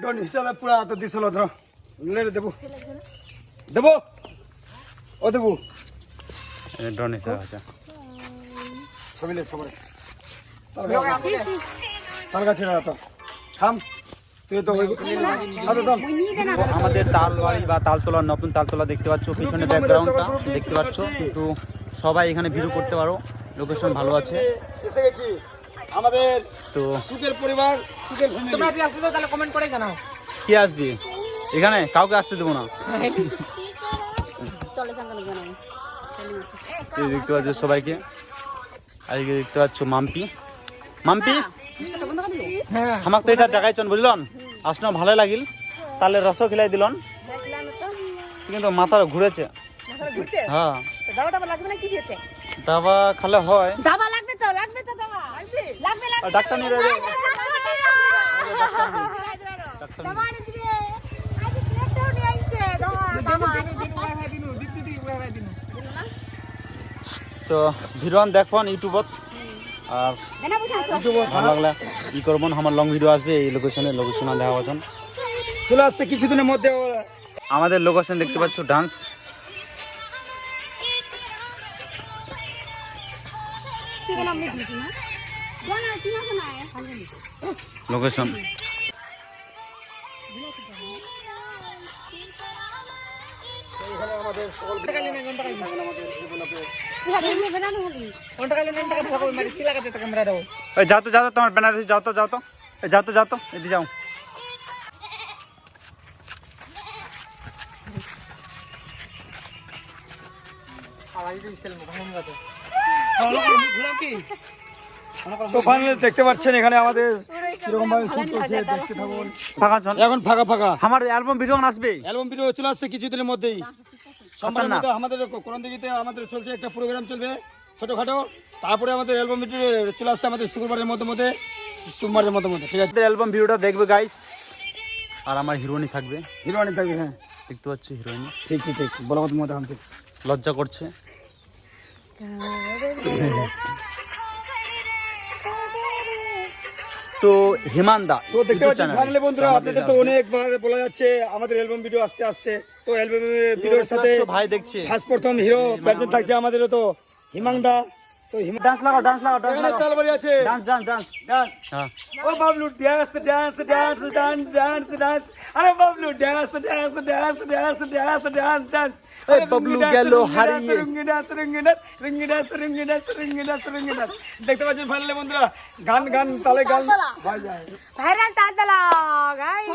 ডন হিসাবে পুরা তো দিছিল ধর লে দেবো দেবো ও দেবো ডন হিসাবে আছে ছবি লে সবাই তার কাছে না তো থাম তুই তো আমাদের তালবাড়ি বা তালতলা নতুন তালতলা দেখতে পাচ্ছ, পিছনে ব্যাকগ্রাউন্ডটা দেখতে পাচ্ছ, কিন্তু সবাই এখানে ভিডিও করতে পারো, লোকেশন ভালো আছে। এসে গেছি আমাদের তো সুখের পরিবার সুখের ফ্যামিলি। তোমরা যদি আসতে চাও তাহলে কমেন্ট করে জানাও। কি আসবি এখানে? কাউকে আসতে দেবো না। এই দেখতে পাচ্ছ সবাইকে, আর এই দেখতে পাচ্ছ মাম্পি মাম্পি আমাক তো এটা দেখাইছন বুঝলন, আসনো ভালো লাগিল, তাহলে রস খিলাই দিলন, কিন্তু মাথা ঘুরেছে। হ্যাঁ দাবা খালে হয়, আর ডাক্তার নিয়ে তো ভিডিও দেখুন ইউটিউবত, আর ভালো লাগলে ই করবেন, আমার লং ভিডিও আসবে এই লোকেশনে, লোকেশন দেখা পাচ্ছেন চলে আসছে কিছুদিনের মধ্যে। আমাদের লোকেশন দেখতে পাচ্ছ ডান্স। লোকেশন যাও তো যাও তো, তোমার ব্যানার যাও তো যাও তো যাও তো যাও তো এদিকে যাও। তো ফাইনালি দেখতে পাচ্ছেন এখানে আমাদের কিরকম ভাবে শুট করছে, দেখতে থাকুন। ফাঁকা চল, এখন ফাঁকা ফাঁকা আমার অ্যালবাম ভিডিও আসবে, অ্যালবাম ভিডিও চলে আসছে কিছুদিনের মধ্যেই। সোমবারের মধ্যে আমাদের কোরআন দিঘিতে আমাদের চলছে একটা প্রোগ্রাম চলবে ছোটখাটো, তারপরে আমাদের অ্যালবাম ভিডিও চলে আসছে আমাদের শুক্রবারের মধ্যে সোমবারের মধ্যে। ঠিক আছে, অ্যালবাম ভিডিওটা দেখবে গাইস, আর আমার হিরোইনি থাকবে, হিরোইনি থাকবে। হ্যাঁ দেখতে পাচ্ছি হিরোইনি, ঠিক ঠিক ঠিক বলা কথা মতো আমি লজ্জা করছে। তো হিমানদা তো দেখতে পাচ্ছেন ফাইনালি বন্ধুরা, আপনাদের তো অনেকবার বলা যাচ্ছে আমাদের অ্যালবাম ভিডিও আসছে, তো অ্যালবাম ভিডিওর সাথে ভাই দেখছে ফার্স্ট প্রথম হিরো প্রেজেন্ট থাকছে আমাদেরও তো হিমাংদা। তো ডান্স লাগাও ডান্স লাগাও ডান্স লাগাও, তালবাড়ি আছে ডান্স ডান্স ডান্স ডান্স। হ্যাঁ ও Bablu dance dance dance dance dance dance, আরে Bablu dance dance dance dance dance dance dance, এই বাবলু গেল হারিয়ে। দেখতে পাচ্ছেন ফাইনালি বন্ধুরা, গান গান তালে গান ভাইরাল তালতলা গাইস।